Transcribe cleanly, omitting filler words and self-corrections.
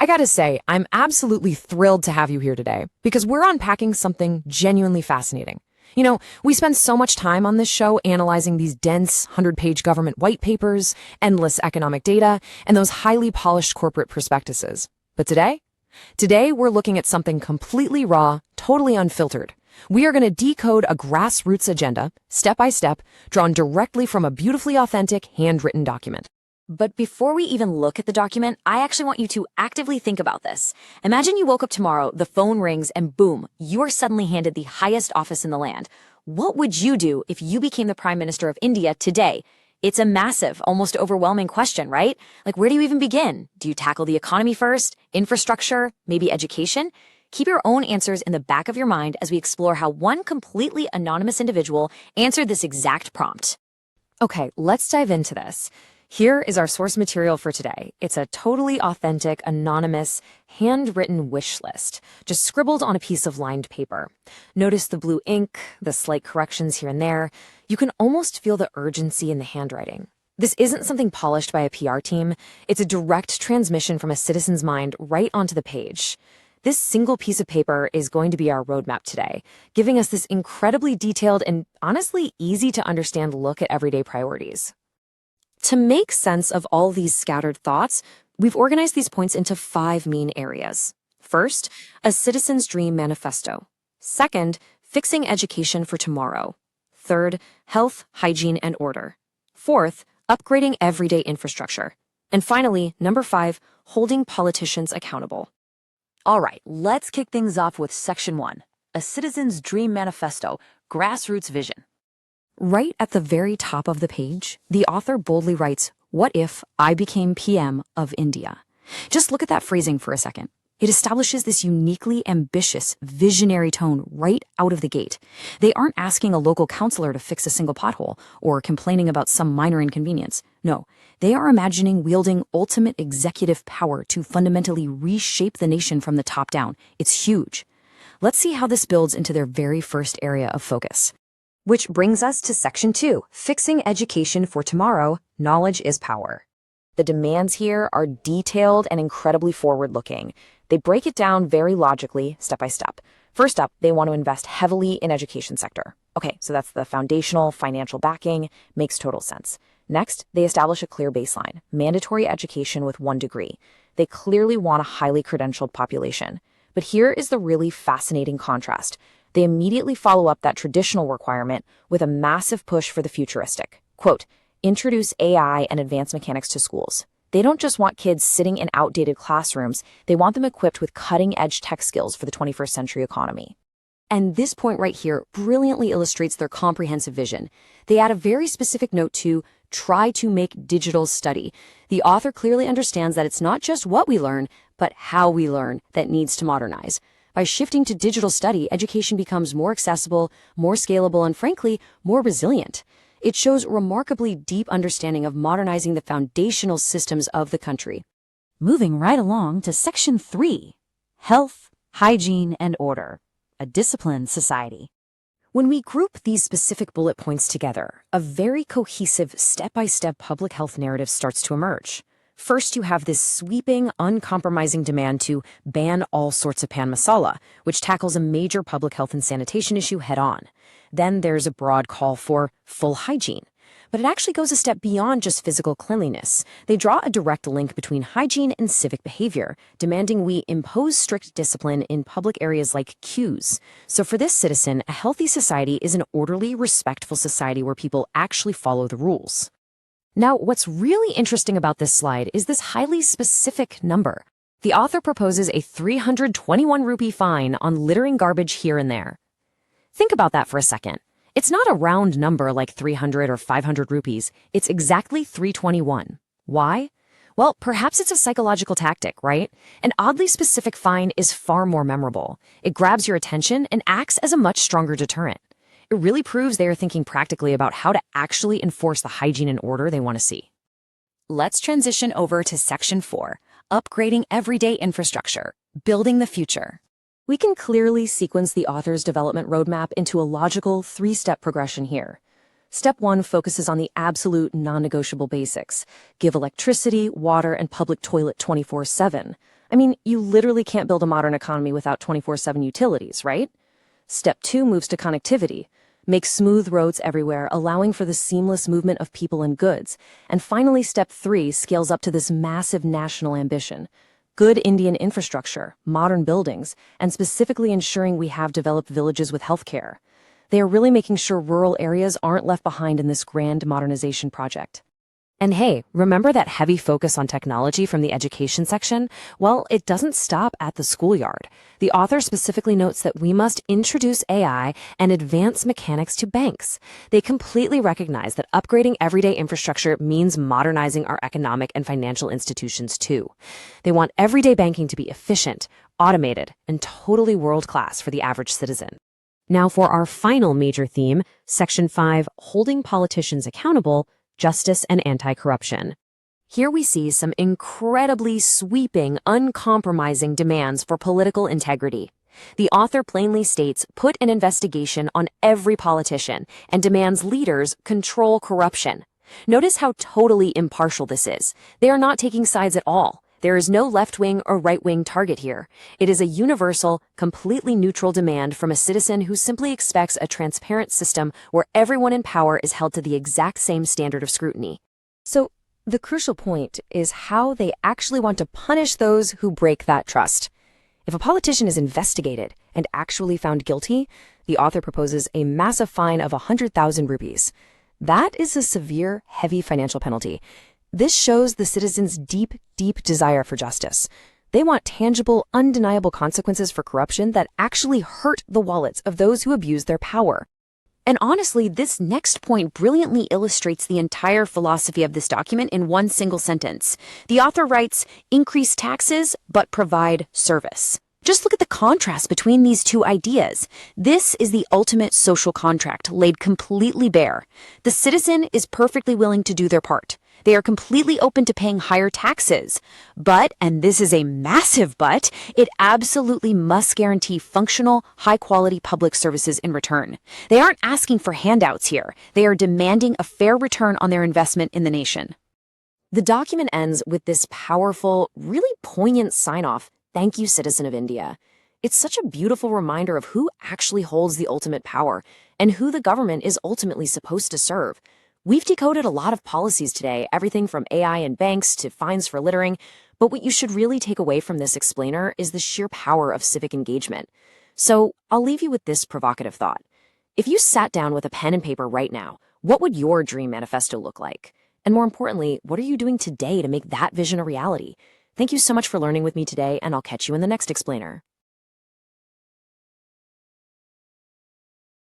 I gotta say, I'm absolutely thrilled to have you here today because we're unpacking something genuinely fascinating. We spend so much time on this show analyzing these dense 100-page government white papers, endless economic data, and those highly polished corporate prospectuses. But today we're looking at something completely raw, totally unfiltered. We are going to decode a grassroots agenda, step by step, drawn directly from a beautifully authentic, handwritten document. But before we even look at the document, I actually want you to actively think about this. Imagine you woke up tomorrow, the phone rings, and boom, you're suddenly handed the highest office in the land. What would you do if you became the Prime Minister of India today? It's a massive, almost overwhelming question, right? Like, where do you even begin? Do you tackle the economy first? Infrastructure? Maybe education? Keep your own answers in the back of your mind as we explore how one completely anonymous individual answered this exact prompt. Okay, let's dive into this. Here is our source material for today. It's a totally authentic, anonymous, handwritten wish list, just scribbled on a piece of lined paper. Notice the blue ink, the slight corrections here and there. You can almost feel the urgency in the handwriting. This isn't something polished by a PR team. It's a direct transmission from a citizen's mind right onto the page. This single piece of paper is going to be our roadmap today, giving us this incredibly detailed and honestly easy to understand look at everyday priorities. To make sense of all these scattered thoughts, we've organized these points into 5 main areas. First, a citizen's dream manifesto. Second, fixing education for tomorrow. Third, health, hygiene, and order. Fourth, upgrading everyday infrastructure. And finally, number 5, holding politicians accountable. All right, let's kick things off with Section 1, a citizen's dream manifesto, grassroots vision. Right at the very top of the page, the author boldly writes, "What if I became PM of India?" Just look at that phrasing for a second. It establishes this uniquely ambitious, visionary tone right out of the gate. They aren't asking a local councillor to fix a single pothole or complaining about some minor inconvenience. No, they are imagining wielding ultimate executive power to fundamentally reshape the nation from the top down. It's huge. Let's see how this builds into their very first area of focus. Which brings us to Section 2, fixing education for tomorrow, knowledge is power. The demands here are detailed and incredibly forward-looking. They break it down very logically, step by step. First up, they want to invest heavily in education sector. Okay, so that's the foundational financial backing, makes total sense. Next, they establish a clear baseline, mandatory education with 1 degree. They clearly want a highly credentialed population. But here is the really fascinating contrast. They immediately follow up that traditional requirement with a massive push for the futuristic. Quote, introduce AI and advanced mechanics to schools. They don't just want kids sitting in outdated classrooms, they want them equipped with cutting-edge tech skills for the 21st century economy. And this point right here brilliantly illustrates their comprehensive vision. They add a very specific note to try to make digital study. The author clearly understands that it's not just what we learn, but how we learn that needs to modernize. By shifting to digital study, education becomes more accessible, more scalable, and frankly, more resilient. It shows remarkably deep understanding of modernizing the foundational systems of the country. Moving right along to Section 3, health, hygiene, and order, a disciplined society. When we group these specific bullet points together, a very cohesive step-by-step public health narrative starts to emerge. First, you have this sweeping, uncompromising demand to ban all sorts of pan masala, which tackles a major public health and sanitation issue head-on. Then there's a broad call for full hygiene. But it actually goes a step beyond just physical cleanliness. They draw a direct link between hygiene and civic behavior, demanding we impose strict discipline in public areas like queues. So for this citizen, a healthy society is an orderly, respectful society where people actually follow the rules. Now, what's really interesting about this slide is this highly specific number. The author proposes a 321 rupee fine on littering garbage here and there. Think about that for a second. It's not a round number like 300 or 500 rupees. It's exactly 321. Why? Well, perhaps it's a psychological tactic, right? An oddly specific fine is far more memorable. It grabs your attention and acts as a much stronger deterrent. It really proves they are thinking practically about how to actually enforce the hygiene and order they want to see. Let's transition over to Section 4, upgrading everyday infrastructure, building the future. We can clearly sequence the author's development roadmap into a logical 3-step progression here. Step 1 focuses on the absolute non-negotiable basics. Give electricity, water, and public toilet 24/7. I mean, you literally can't build a modern economy without 24/7 utilities, right? Step 2 moves to connectivity. Make smooth roads everywhere, allowing for the seamless movement of people and goods. And finally, step 3 scales up to this massive national ambition. Good Indian infrastructure, modern buildings, and specifically ensuring we have developed villages with healthcare. They are really making sure rural areas aren't left behind in this grand modernization project. And hey, remember that heavy focus on technology from the education section? Well, it doesn't stop at the schoolyard. The author specifically notes that we must introduce AI and advance mechanics to banks. They completely recognize that upgrading everyday infrastructure means modernizing our economic and financial institutions too. They want everyday banking to be efficient, automated, and totally world-class for the average citizen. Now for our final major theme, Section 5, Holding Politicians Accountable, Justice and Anti-Corruption. Here we see some incredibly sweeping, uncompromising demands for political integrity. The author plainly states, put an investigation on every politician and demands leaders control corruption. Notice how totally impartial this is. They are not taking sides at all. There is no left-wing or right-wing target here. It is a universal, completely neutral demand from a citizen who simply expects a transparent system where everyone in power is held to the exact same standard of scrutiny. So, the crucial point is how they actually want to punish those who break that trust. If a politician is investigated and actually found guilty, the author proposes a massive fine of 100,000 rupees. That is a severe, heavy financial penalty. This shows the citizens' deep, deep desire for justice. They want tangible, undeniable consequences for corruption that actually hurt the wallets of those who abuse their power. And honestly, this next point brilliantly illustrates the entire philosophy of this document in one single sentence. The author writes, increase taxes, but provide service. Just look at the contrast between these two ideas. This is the ultimate social contract laid completely bare. The citizen is perfectly willing to do their part. They are completely open to paying higher taxes. But, and this is a massive but, it absolutely must guarantee functional, high-quality public services in return. They aren't asking for handouts here. They are demanding a fair return on their investment in the nation. The document ends with this powerful, really poignant sign-off, "Thank you, citizen of India." It's such a beautiful reminder of who actually holds the ultimate power and who the government is ultimately supposed to serve. We've decoded a lot of policies today, everything from AI and banks to fines for littering, but what you should really take away from this explainer is the sheer power of civic engagement. So I'll leave you with this provocative thought. If you sat down with a pen and paper right now, what would your dream manifesto look like? And more importantly, what are you doing today to make that vision a reality? Thank you so much for learning with me today, and I'll catch you in the next explainer.